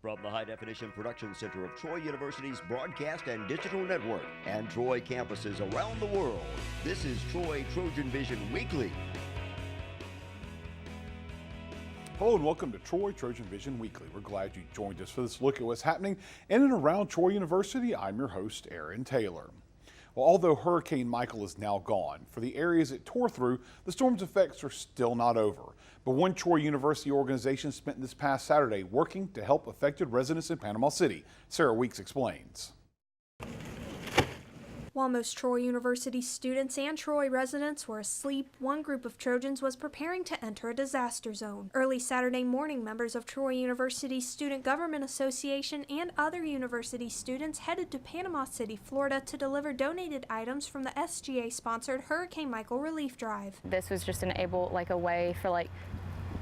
From the High Definition Production Center of Troy University's Broadcast and Digital Network and Troy campuses around the world, this is Troy TrojanVision Weekly. Hello and welcome to Troy TrojanVision Weekly. We're glad you joined us for this look at what's happening in and around Troy University. I'm your host, Aaron Taylor. Well, although Hurricane Michael is now gone, for the areas it tore through, the storm's effects are still not over. But one Troy University organization spent this past Saturday working to help affected residents in Panama City. Sarah Weeks explains. While most Troy University students and Troy residents were asleep, one group of Trojans was preparing to enter a disaster zone. Early Saturday morning, members of Troy University Student Government Association and other university students headed to Panama City, Florida to deliver donated items from the SGA-sponsored Hurricane Michael Relief Drive. This was just a way for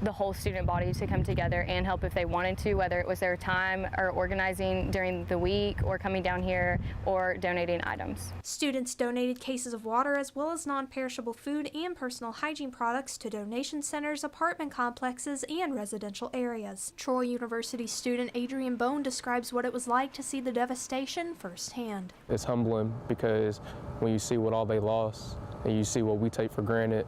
the whole student body to come together and help if they wanted to, whether it was their time or organizing during the week or coming down here or donating items. Students donated cases of water as well as non-perishable food and personal hygiene products to donation centers, apartment complexes, and residential areas. Troy University student Adrian Bone describes what it was like to see the devastation firsthand. It's humbling because when you see what all they lost and you see what we take for granted,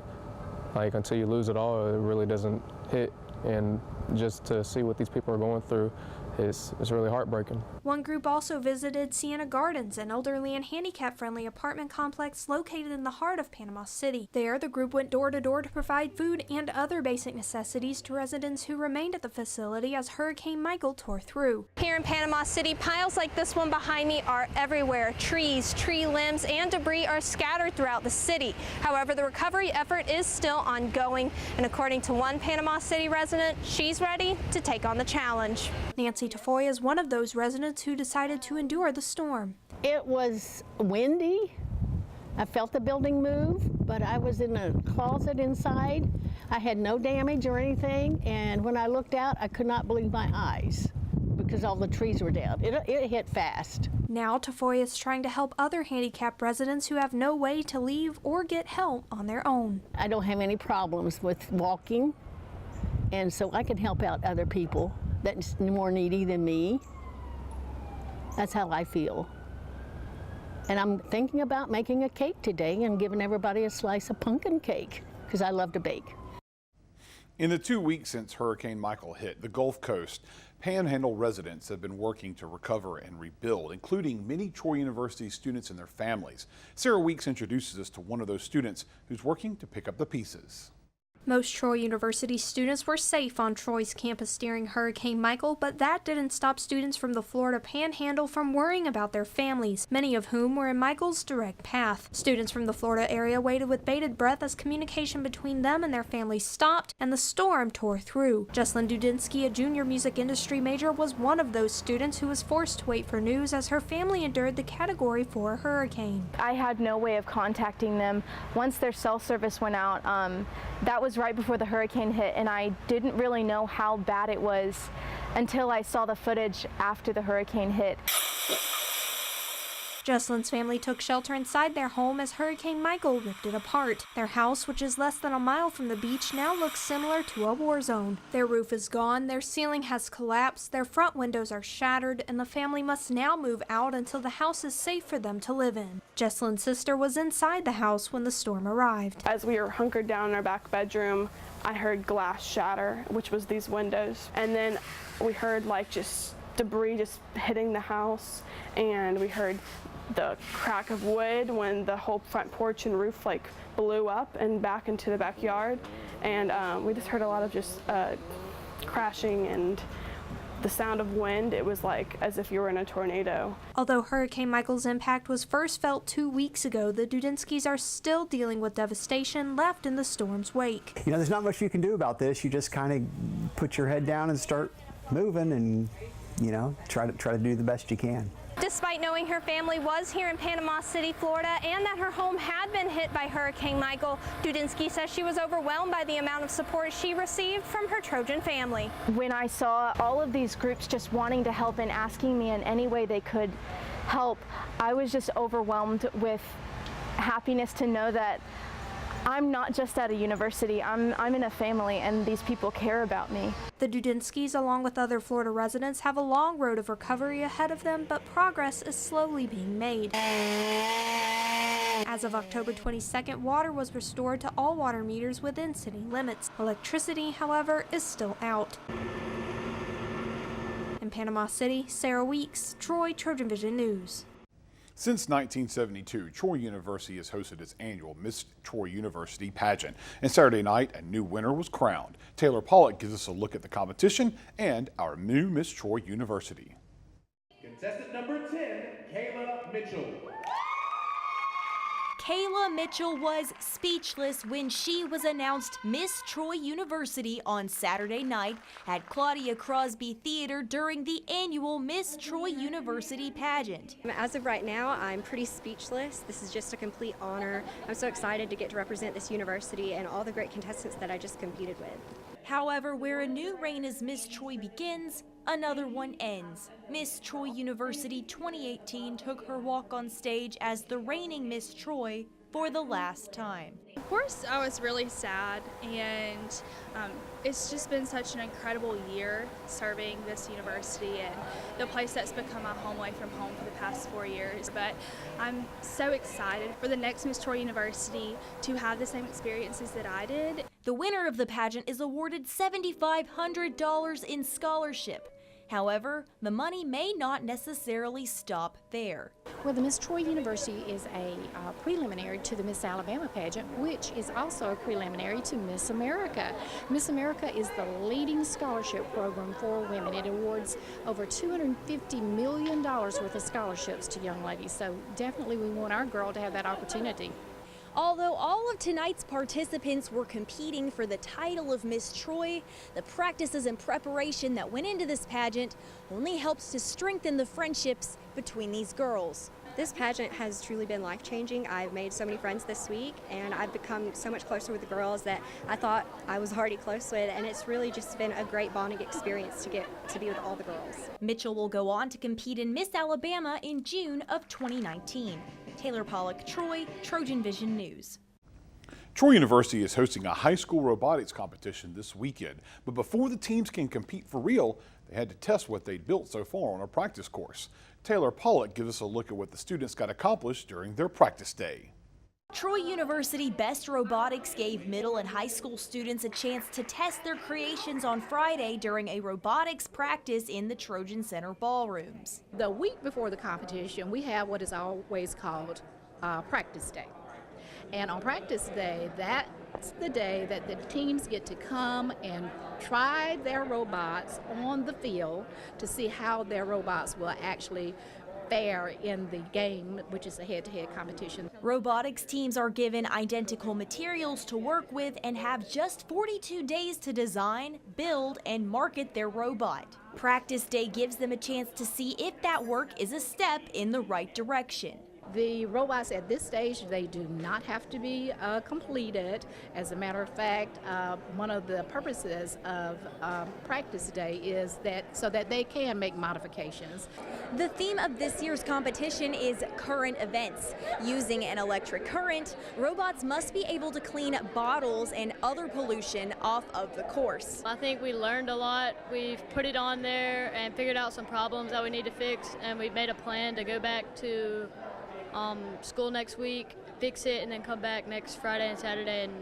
until you lose it all, it really doesn't hit. And just to see what these people are going through is really heartbreaking. One group also visited Sienna Gardens, an elderly and handicap-friendly apartment complex located in the heart of Panama City. There, the group went door to door to provide food and other basic necessities to residents who remained at the facility as Hurricane Michael tore through. Here in Panama City, piles like this one behind me are everywhere. Trees, tree limbs, and debris are scattered throughout the city. However, the recovery effort is still ongoing, and according to one Panama City resident, she's ready to take on the challenge. Nancy Tafoya is one of those residents who decided to endure the storm. It was windy. I felt the building move, but I was in a closet inside. I had no damage or anything, and when I looked out, I could not believe my eyes because all the trees were down. It hit fast. Now Tafoya is trying to help other handicapped residents who have no way to leave or get help on their own. I don't have any problems with walking, and so I can help out other people that's more needy than me. That's how I feel. And I'm thinking about making a cake today and giving everybody a slice of pumpkin cake because I love to bake. In the 2 weeks since Hurricane Michael hit the Gulf Coast, Panhandle residents have been working to recover and rebuild, including many Troy University students and their families. Sarah Weeks introduces us to one of those students who's working to pick up the pieces. Most Troy University students were safe on Troy's campus during Hurricane Michael, but that didn't stop students from the Florida Panhandle from worrying about their families, many of whom were in Michael's direct path. Students from the Florida area waited with bated breath as communication between them and their families stopped and the storm tore through. Jesslyn Dudinsky, a junior music industry major, was one of those students who was forced to wait for news as her family endured the Category 4 hurricane. I had no way of contacting them. Once their cell service went out, that was right before the hurricane hit, and I didn't really know how bad it was until I saw the footage after the hurricane hit. Jesslyn's family took shelter inside their home as Hurricane Michael ripped it apart. Their house, which is less than a mile from the beach, now looks similar to a war zone. Their roof is gone, their ceiling has collapsed, their front windows are shattered, and the family must now move out until the house is safe for them to live in. Jesslyn's sister was inside the house when the storm arrived. As we were hunkered down in our back bedroom, I heard glass shatter, which was these windows, and then we heard just debris just hitting the house, and we heard the crack of wood when the whole front porch and roof blew up and back into the backyard, and we just heard a lot of just crashing and the sound of wind. It was as if you were in a tornado. Although Hurricane Michael's impact was first felt 2 weeks ago, the Dudinskys are still dealing with devastation left in the storm's wake. There's not much you can do about this. You just kind of put your head down and start moving and, try to do the best you can. Despite knowing her family was here in Panama City, Florida, and that her home had been hit by Hurricane Michael, Dudinsky says she was overwhelmed by the amount of support she received from her Trojan family. When I saw all of these groups just wanting to help and asking me in any way they could help, I was just overwhelmed with happiness to know that I'm not just at a university, I'm in a family, and these people care about me. The Dudinskis, along with other Florida residents, have a long road of recovery ahead of them, but progress is slowly being made. As of October 22nd, water was restored to all water meters within city limits. Electricity, however, is still out. In Panama City, Sarah Weeks, Troy, TrojanVision News. Since 1972, Troy University has hosted its annual Miss Troy University pageant, and Saturday night a new winner was crowned. Taylor Pollock gives us a look at the competition and our new Miss Troy University. Contestant number 10, Kayla Mitchell. Kayla Mitchell was speechless when she was announced Miss Troy University on Saturday night at Claudia Crosby Theater during the annual Miss Troy University pageant. As of right now, I'm pretty speechless. This is just a complete honor. I'm so excited to get to represent this university and all the great contestants that I just competed with. However, where a new reign as Miss Troy begins, another one ends. Miss Troy University 2018 took her walk on stage as the reigning Miss Troy for the last time. Of course, I was really sad, and it's just been such an incredible year serving this university and the place that's become my home away from home for the past 4 years. But I'm so excited for the next Miss Troy University to have the same experiences that I did. The winner of the pageant is awarded $7,500 in scholarship. However, the money may not necessarily stop there. Well, the Miss Troy University is a preliminary to the Miss Alabama pageant, which is also a preliminary to Miss America. Miss America is the leading scholarship program for women. It awards over $250 million worth of scholarships to young ladies, so definitely we want our girl to have that opportunity. Although all of tonight's participants were competing for the title of Miss Troy, the practices and preparation that went into this pageant only helps to strengthen the friendships between these girls. This pageant has truly been life-changing. I've made so many friends this week, and I've become so much closer with the girls that I thought I was already close with, and it's really just been a great bonding experience to get to be with all the girls. Mitchell will go on to compete in Miss Alabama in June of 2019. Taylor Pollock, Troy, TrojanVision News. Troy University is hosting a high school robotics competition this weekend, but before the teams can compete for real, they had to test what they'd built so far on a practice course. Taylor Pollock gives us a look at what the students got accomplished during their practice day. Troy University Best Robotics gave middle and high school students a chance to test their creations on Friday during a robotics practice in the Trojan Center ballrooms. The week before the competition, we have what is always called practice day. And on practice day, that's the day that the teams get to come and try their robots on the field to see how their robots will actually fare in the game, which is a head-to-head competition. Robotics teams are given identical materials to work with and have just 42 days to design, build, and market their robot. Practice day gives them a chance to see if that work is a step in the right direction. The robots at this stage, they do not have to be completed. As a matter of fact, one of the purposes of practice day is that so that they can make modifications. The theme of this year's competition is current events. Using an electric current, robots must be able to clean bottles and other pollution off of the course. I think we learned a lot. We've put it on there and figured out some problems that we need to fix, and we've made a plan to go back to school next week, fix it, and then come back next Friday and Saturday, and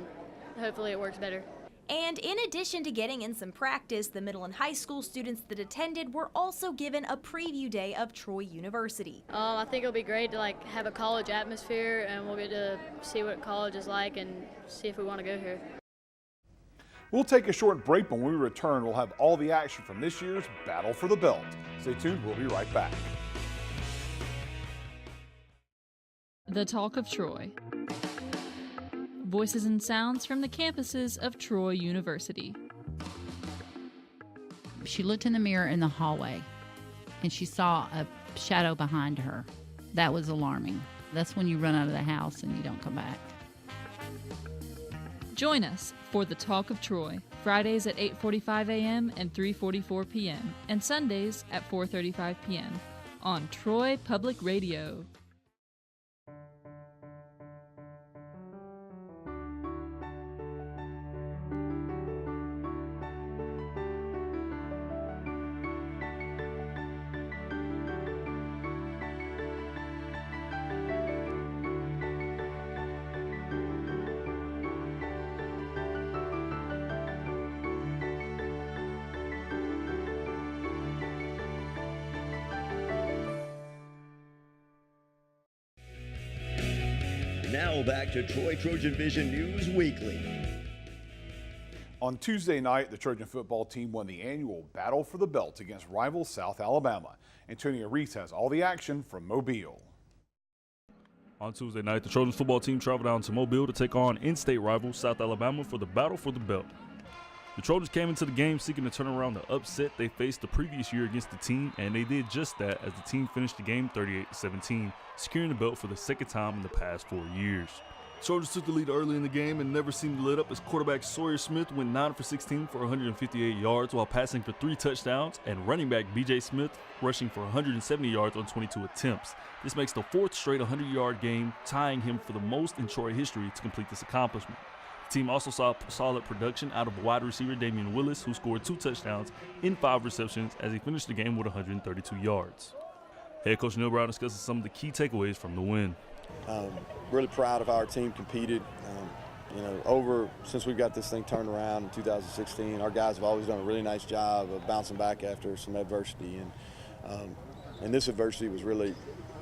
hopefully it works better. And in addition to getting in some practice, the middle and high school students that attended were also given a preview day of Troy University. I think it'll be great to have a college atmosphere, and we'll get to see what college is like and see if we want to go here. We'll take a short break, but when we return, we'll have all the action from this year's Battle for the Belt. Stay tuned, we'll be right back. The Talk of Troy. Voices and sounds from the campuses of Troy University. She looked in the mirror in the hallway and she saw a shadow behind her. That was alarming. That's when you run out of the house and you don't come back. Join us for The Talk of Troy, Fridays at 8:45 a.m. and 3:44 p.m. and Sundays at 4:35 p.m. on Troy Public Radio. Now back to Troy Trojan Vision News Weekly. On Tuesday night, the Trojan football team won the annual Battle for the Belt against rival South Alabama. Antonio Reese has all the action from Mobile. On Tuesday night, the Trojans football team traveled down to Mobile to take on in-state rival South Alabama for the Battle for the Belt. The Trojans came into the game seeking to turn around the upset they faced the previous year against the team, and they did just that as the team finished the game 38-17, securing the belt for the second time in the past 4 years. The Trojans took the lead early in the game and never seemed to let up as quarterback Sawyer Smith went 9 for 16 for 158 yards while passing for 3 touchdowns, and running back B.J. Smith rushing for 170 yards on 22 attempts. This makes the 4th straight 100-yard game, tying him for the most in Troy history to complete this accomplishment. The team also saw solid production out of wide receiver Damian Willis, who scored 2 touchdowns in 5 receptions as he finished the game with 132 yards. Head coach Neil Brown discusses some of the key takeaways from the win. Really proud of how our team competed. Since we've got this thing turned around in 2016, our guys have always done a really nice job of bouncing back after some adversity. And this adversity was really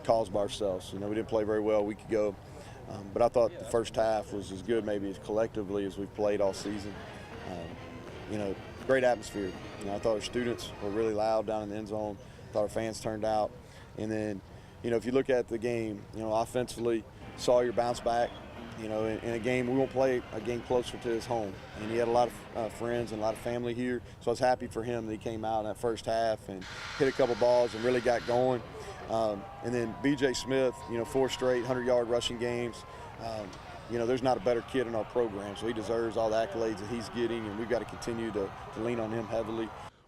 caused by ourselves. We didn't play very well a week ago. But I thought the first half was as good maybe as collectively as we've played all season. Great atmosphere. I thought our students were really loud down in the end zone. I thought our fans turned out. And then, if you look at the game, offensively, Sawyer bounce back. In a game, we won't play a game closer to his home. And he had a lot of friends and a lot of family here. So I was happy for him that he came out in that first half and hit a couple balls and really got going. And then B.J. Smith, 4 straight 100-yard rushing games. There's not a better kid in our program, so he deserves all the accolades that he's getting, and we've got to continue to lean on him heavily.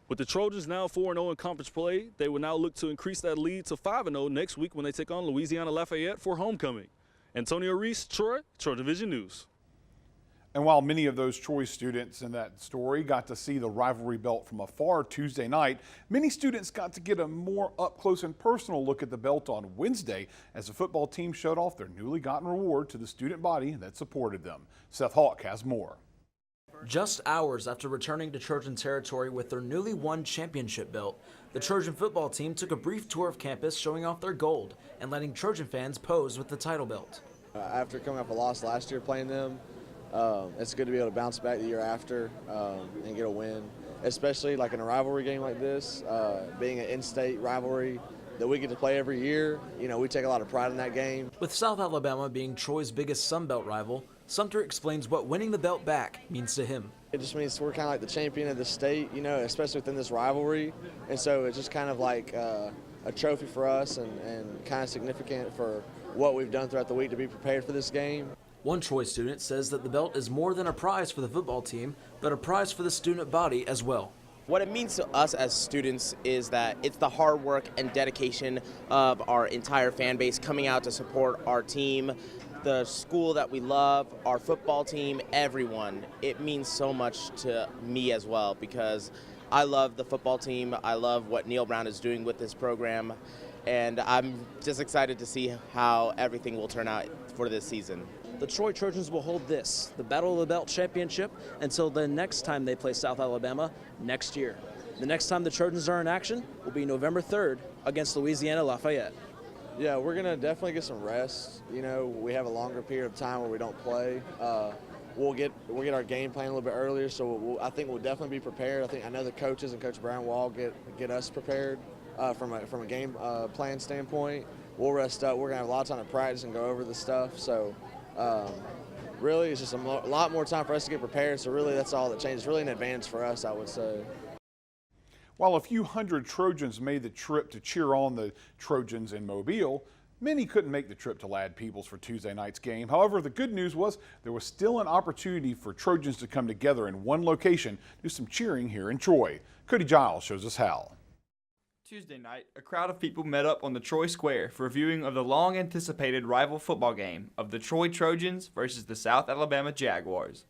With the Trojans now 4-0 in conference play, they will now look to increase that lead to 5-0 next week when they take on Louisiana Lafayette for homecoming. Antonio Reese, Troy, TrojanVision News. And while many of those Troy students in that story got to see the rivalry belt from afar Tuesday night, many students got to get a more up-close and personal look at the belt on Wednesday as the football team showed off their newly gotten reward to the student body that supported them. Seth Hawk has more. Just hours after returning to Trojan territory with their newly won championship belt, the Trojan football team took a brief tour of campus showing off their gold and letting Trojan fans pose with the title belt. After coming off a loss last year playing them, it's good to be able to bounce back the year after and get a win, especially like in a rivalry game like this, being an in-state rivalry that we get to play every year. We take a lot of pride in that game. With South Alabama being Troy's biggest Sun Belt rival, Sumter explains what winning the belt back means to him. It just means we're kind of like the champion of the state, especially within this rivalry. And so it's just kind of like a trophy for us and kind of significant for what we've done throughout the week to be prepared for this game. One Troy student says that the belt is more than a prize for the football team, but a prize for the student body as well. What it means to us as students is that it's the hard work and dedication of our entire fan base coming out to support our team, the school that we love, our football team, everyone. It means so much to me as well because I love the football team. I love what Neil Brown is doing with this program, and I'm just excited to see how everything will turn out for this season. The Troy Trojans will hold this, the Battle of the Belt Championship, until the next time they play South Alabama next year. The next time the Trojans are in action will be November 3rd against Louisiana Lafayette. Yeah, we're going to definitely get some rest. We have a longer period of time where we don't play. We'll get our game plan a little bit earlier, so I think we'll definitely be prepared. I know the coaches and Coach Brown will all get us prepared from a game plan standpoint. We'll rest up. We're going to have a lot of time to practice and go over the stuff. So really, it's just a lot more time for us to get prepared. So really, that's all that changes. Really an advantage for us, I would say. While a few hundred Trojans made the trip to cheer on the Trojans in Mobile, many couldn't make the trip to Ladd-Peebles for Tuesday night's game. However, the good news was there was still an opportunity for Trojans to come together in one location, do some cheering here in Troy. Cody Giles shows us how. Tuesday night, a crowd of people met up on the Troy Square for a viewing of the long-anticipated rival football game of the Troy Trojans versus the South Alabama Jaguars.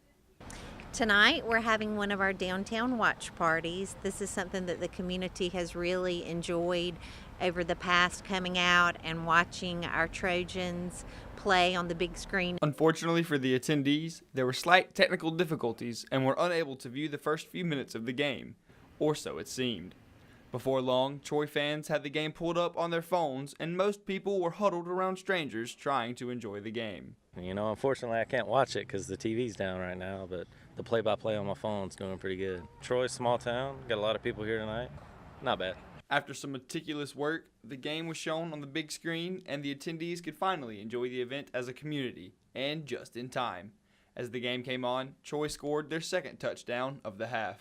Tonight, we're having one of our downtown watch parties. This is something that the community has really enjoyed over the past, coming out and watching our Trojans play on the big screen. Unfortunately for the attendees, there were slight technical difficulties and were unable to view the first few minutes of the game, or so it seemed. Before long, Troy fans had the game pulled up on their phones, and most people were huddled around strangers trying to enjoy the game. You know, unfortunately, I can't watch it because the TV's down right now, but the play-by-play on my phone's going pretty good. Troy's a small town, got a lot of people here tonight. Not bad. After some meticulous work, the game was shown on the big screen, and the attendees could finally enjoy the event as a community, and just in time. As the game came on, Troy scored their second touchdown of the half.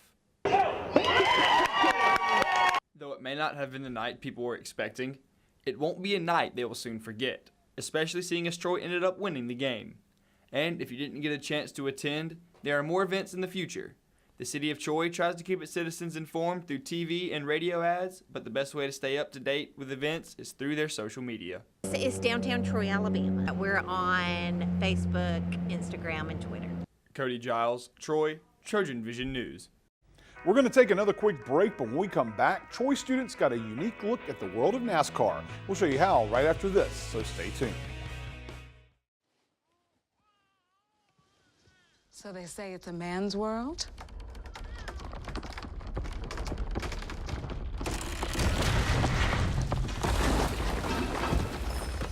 Though it may not have been the night people were expecting, it won't be a night they will soon forget, especially seeing as Troy ended up winning the game. And if you didn't get a chance to attend, there are more events in the future. The city of Troy tries to keep its citizens informed through TV and radio ads, but the best way to stay up to date with events is through their social media. It's downtown Troy, Alabama. We're on Facebook, Instagram, and Twitter. Cody Giles, Troy, Trojan Vision News. We're going to take another quick break, but when we come back, Troy students got a unique look at the world of NASCAR. We'll show you how right after this, so stay tuned. So they say it's a man's world?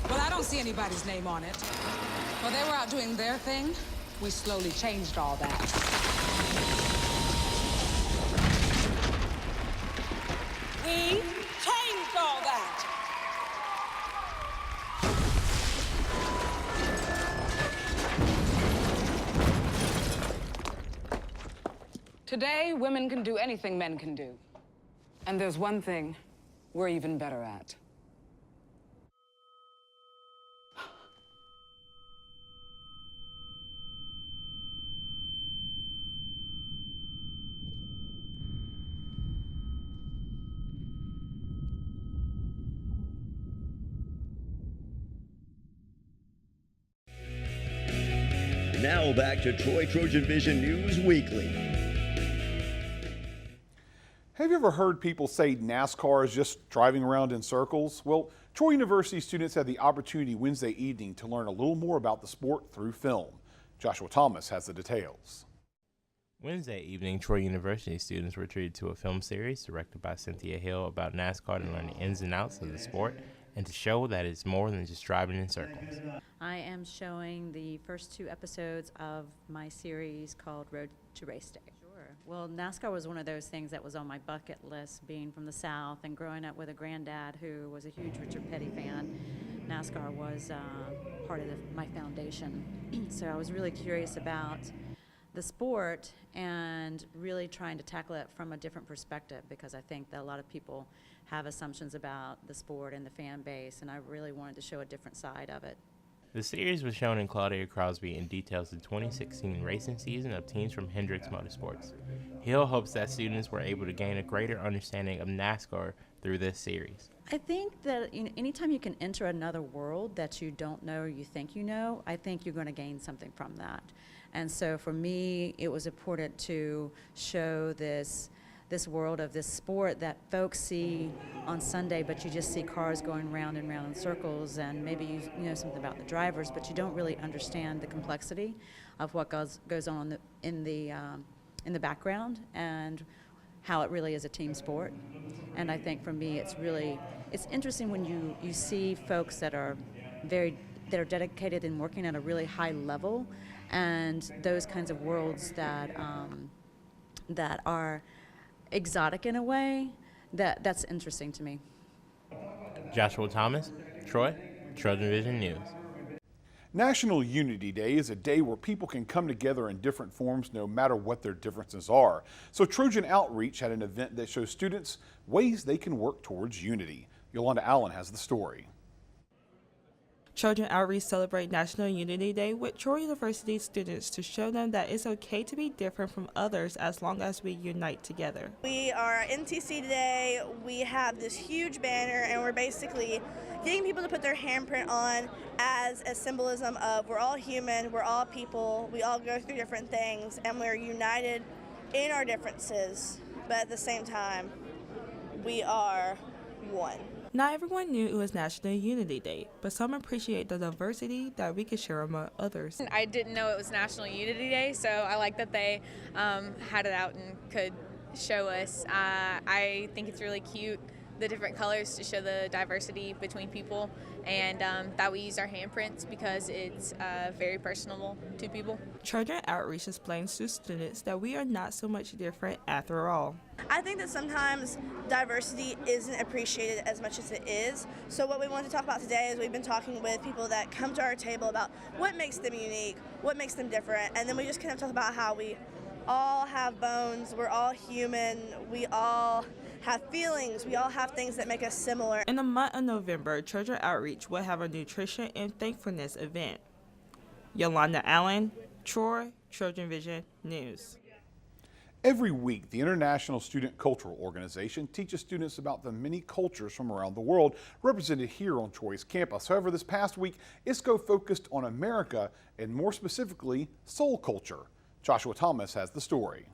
Well, I don't see anybody's name on it. While they were out doing their thing, we slowly changed all that. We changed all that. Today, women can do anything men can do. And there's one thing we're even better at. Now back to Troy Trojan Vision News Weekly. Have you ever heard people say NASCAR is just driving around in circles? Well, Troy University students had the opportunity Wednesday evening to learn a little more about the sport through film. Joshua Thomas has the details. Wednesday evening, Troy University students were treated to a film series directed by Cynthia Hill about NASCAR to learn the ins and outs of the sport and to show that it's more than just driving in circles. I am showing the first 2 episodes of my series called Road to Race Day. Sure. Well, NASCAR was one of those things that was on my bucket list, being from the South and growing up with a granddad who was a huge Richard Petty fan. NASCAR was part of my foundation. So I was really curious about the sport and really trying to tackle it from a different perspective, because I think that a lot of people have assumptions about the sport and the fan base, and I really wanted to show a different side of it. The series was shown in Claudia Crosby and details the 2016 racing season of teams from Hendricks Motorsports. Hill hopes that students were able to gain a greater understanding of NASCAR through this series. I think that anytime you can enter another world that you don't know or you think you know, I think you're going to gain something from that. And so for me, it was important to show this world of this sport that folks see on Sunday, but you just see cars going round and round in circles, and maybe you know something about the drivers, but you don't really understand the complexity of what goes on in the background and how it really is a team sport. And I think for me, it's interesting when you see folks that are dedicated and working at a really high level, and those kinds of worlds that are exotic in a way, that's interesting to me. Joshua Thomas, Troy, Trojan Vision News. National Unity Day is a day where people can come together in different forms no matter what their differences are. So Trojan Outreach had an event that shows students ways they can work towards unity. Yolanda Allen has the story. Trojan Outreach celebrate National Unity Day with Troy University students to show them that it's okay to be different from others as long as we unite together. We are NTC today. We have this huge banner, and we're basically getting people to put their handprint on as a symbolism of we're all human, we're all people, we all go through different things, and we're united in our differences, but at the same time, we are one. Not everyone knew it was National Unity Day, but some appreciate the diversity that we could share among others. I didn't know it was National Unity Day, so I like that they had it out and could show us. I think it's really cute, the different colors to show the diversity between people, and that we use our handprints because it's very personable to people. Trojan Outreach explains to students that we are not so much different after all. I think that sometimes diversity isn't appreciated as much as it is. So what we want to talk about today is we've been talking with people that come to our table about what makes them unique, what makes them different, and then we just kind of talk about how we all have bones, we're all human, we all have feelings, we all have things that make us similar. In the month of November, Trojan Outreach will have a nutrition and thankfulness event. Yolanda Allen, Troy, Trojan Vision News. Every week, the International Student Cultural Organization teaches students about the many cultures from around the world represented here on Troy's campus. However, this past week, ISCO focused on America and more specifically, soul culture. Joshua Thomas has the story.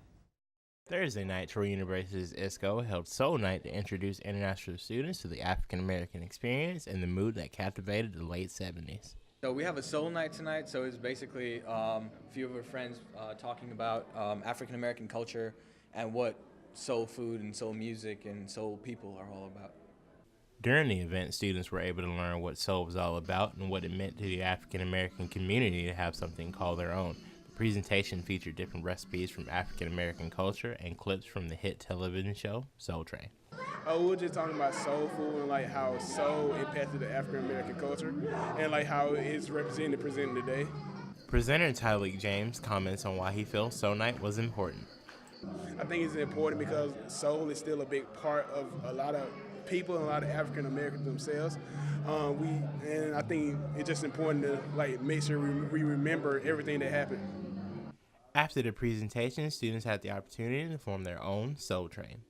Thursday night, Troy University's ISCO held Soul Night to introduce international students to the African American experience and the mood that captivated the late 70s. So we have a soul night tonight, so it's basically a few of our friends talking about African American culture and what soul food and soul music and soul people are all about. During the event, students were able to learn what soul was all about and what it meant to the African American community to have something called their own. The presentation featured different recipes from African American culture and clips from the hit television show Soul Train. We were just talking about soul food and like how soul impacted the African American culture and like how it's represented and presented today. Presenter Tyleek James comments on why he feels Soul Night was important. I think it's important because soul is still a big part of a lot of people and a lot of African Americans themselves. And I think it's just important to like make sure we remember everything that happened. After the presentation, students had the opportunity to form their own Soul Train.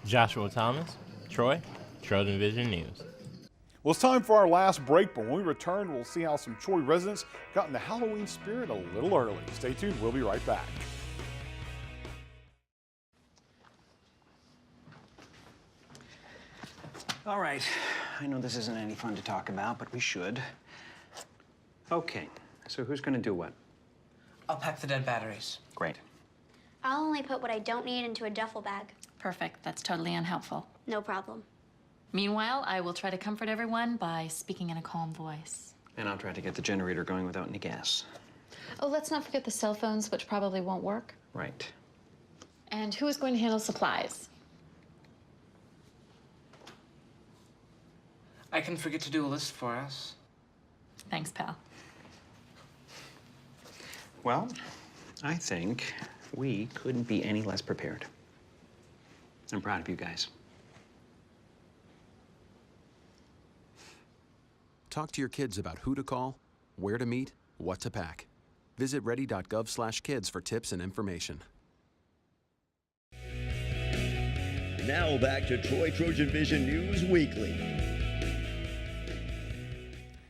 Joshua Thomas, Troy, Trojan Vision News. Well, it's time for our last break, but when we return, we'll see how some Troy residents got in the Halloween spirit a little early. Stay tuned, we'll be right back. All right, I know this isn't any fun to talk about, but we should. Okay, so who's gonna do what? I'll pack the dead batteries. Great. I'll only put what I don't need into a duffel bag. Perfect. That's totally unhelpful. No problem. Meanwhile, I will try to comfort everyone by speaking in a calm voice. And I'll try to get the generator going without any gas. Oh, let's not forget the cell phones, which probably won't work. Right. And who is going to handle supplies? I can forget to do a list for us. Thanks, pal. Well, I think we couldn't be any less prepared. I'm proud of you guys. Talk to your kids about who to call, where to meet, what to pack. Visit ready.gov/kids for tips and information. Now back to Troy Trojan Vision News Weekly.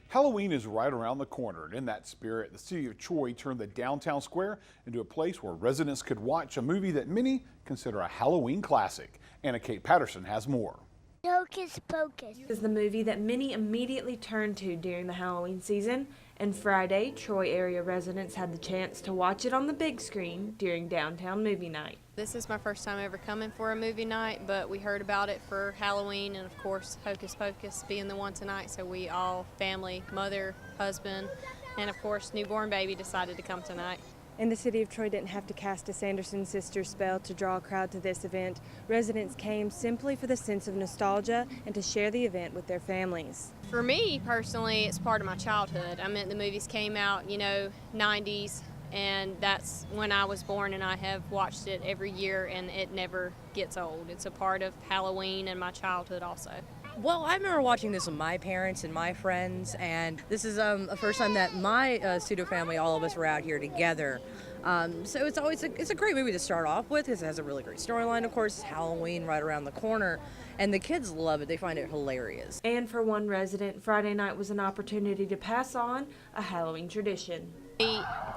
Halloween is right around the corner, and in that spirit, the city of Troy turned the downtown square into a place where residents could watch a movie that many consider a Halloween classic. Anna Kate Patterson has more. Hocus Pocus is the movie that many immediately turn to during the Halloween season, and Friday, Troy area residents had the chance to watch it on the big screen during downtown movie night. This is my first time ever coming for a movie night, but we heard about it for Halloween and of course Hocus Pocus being the one tonight, so we all, family, mother, husband, and of course newborn baby decided to come tonight. And the city of Troy didn't have to cast a Sanderson Sisters spell to draw a crowd to this event. Residents came simply for the sense of nostalgia and to share the event with their families. For me personally, it's part of my childhood. I mean, the movies came out, 90s, and that's when I was born, and I have watched it every year, and it never gets old. It's a part of Halloween and my childhood also. Well, I remember watching this with my parents and my friends, and this is the first time that my pseudo family, all of us, were out here together. So it's a great movie to start off with because it has a really great storyline. Of course, Halloween right around the corner, and the kids love it. They find it hilarious. And for one resident, Friday night was an opportunity to pass on a Halloween tradition.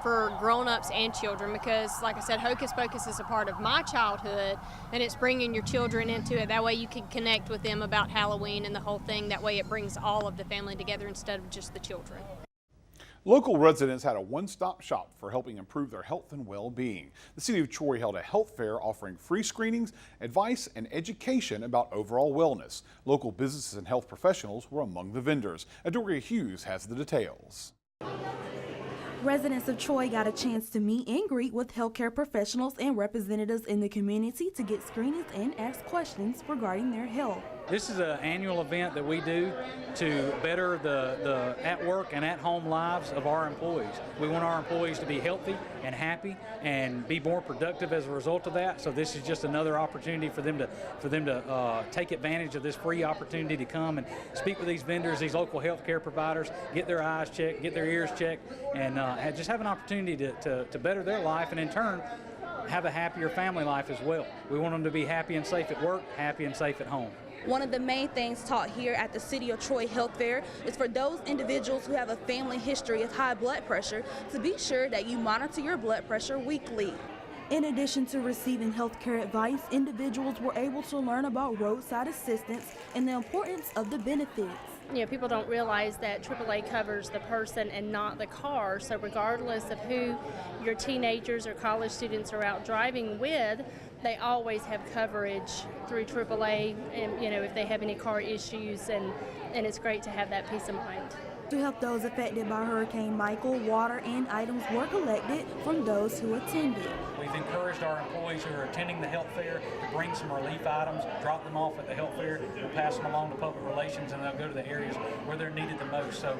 For grown-ups and children, because like I said, Hocus Pocus is a part of my childhood, and it's bringing your children into it. That way you can connect with them about Halloween and the whole thing. That way it brings all of the family together instead of just the children. Local residents had a one-stop shop for helping improve their health and well-being. The City of Troy held a health fair offering free screenings, advice, and education about overall wellness. Local businesses and health professionals were among the vendors. Adoria Hughes has the details. Residents of Troy got a chance to meet and greet with healthcare professionals and representatives in the community to get screenings and ask questions regarding their health. This is an annual event that we do to better the at-work and at-home lives of our employees. We want our employees to be healthy and happy and be more productive as a result of that. So this is just another opportunity for them to take advantage of this free opportunity to come and speak with these vendors, these local healthcare providers, get their eyes checked, get their ears checked, and just have an opportunity to better their life and in turn have a happier family life as well. We want them to be happy and safe at work, happy and safe at home. One of the main things taught here at the City of Troy Health Fair is for those individuals who have a family history of high blood pressure to be sure that you monitor your blood pressure weekly. In addition to receiving healthcare advice, individuals were able to learn about roadside assistance and the importance of the benefits. You know, people don't realize that AAA covers the person and not the car, so regardless of who your teenagers or college students are out driving with, they always have coverage through AAA, and you know, if they have any car issues, and it's great to have that peace of mind. To help those affected by Hurricane Michael, water and items were collected from those who attended. We've encouraged our employees who are attending the health fair to bring some relief items, drop them off at the health fair, we'll pass them along to public relations, and they'll go to the areas where they're needed the most. So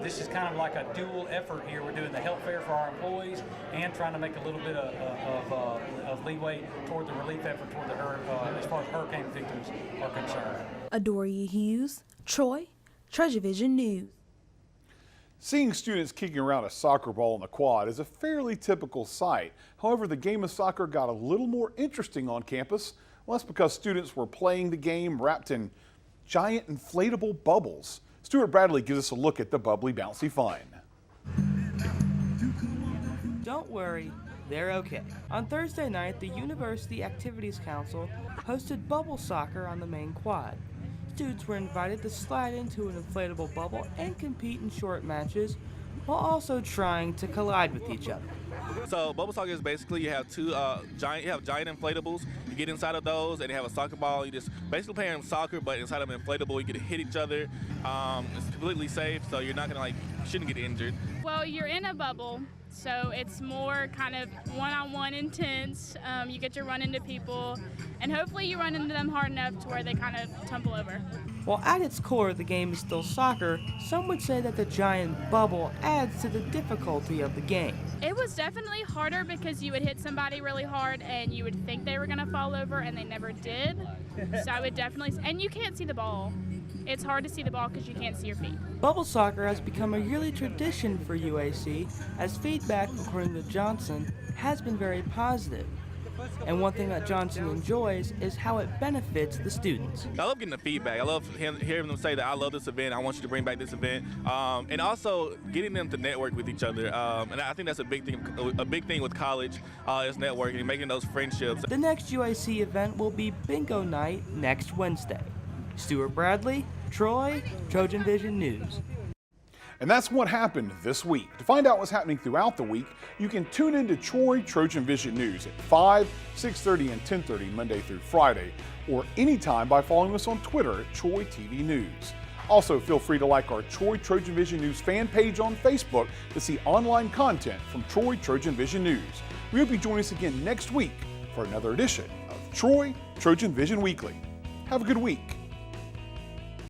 this is kind of like a dual effort here. We're doing the health fair for our employees and trying to make a little bit of leeway toward the relief effort toward as far as hurricane victims are concerned. Adoria Hughes, Troy, TrojanVision News. Seeing students kicking around a soccer ball in the quad is a fairly typical sight. However, the game of soccer got a little more interesting on campus. Well, that's because students were playing the game wrapped in giant inflatable bubbles. Stuart Bradley gives us a look at the bubbly, bouncy fun. Don't worry, they're okay. On Thursday night, the University Activities Council hosted bubble soccer on the main quad. Students were invited to slide into an inflatable bubble and compete in short matches while also trying to collide with each other. So bubble soccer is basically you have giant inflatables. You get inside of those and you have a soccer ball. You just basically playing soccer, but inside of an inflatable, you get to hit each other. It's completely safe, so you're not gonna shouldn't get injured. Well, you're in a bubble, so it's more kind of one-on-one intense. You get to run into people, and hopefully you run into them hard enough to where they kind of tumble over. While at its core the game is still soccer, some would say that the giant bubble adds to the difficulty of the game. It was definitely harder because you would hit somebody really hard and you would think they were going to fall over and they never did. So I would definitely, and you can't see the ball. It's hard to see the ball because you can't see your feet. Bubble soccer has become a yearly tradition for UAC, as feedback, according to Johnson, has been very positive. And one thing that Johnson enjoys is how it benefits the students. I love getting the feedback. I love hearing them say that I love this event, I want you to bring back this event, and also getting them to network with each other. And I think that's a big thing with college is networking and making those friendships. The next UAC event will be Bingo Night next Wednesday. Stuart Bradley, Troy, TrojanVision News. And that's what happened this week. To find out what's happening throughout the week, you can tune in to Troy TrojanVision News at 5, 6:30, and 10:30 Monday through Friday, or anytime by following us on Twitter at Troy TV News. Also, feel free to like our Troy TrojanVision News fan page on Facebook to see online content from Troy TrojanVision News. We hope you join us again next week for another edition of Troy TrojanVision Weekly. Have a good week.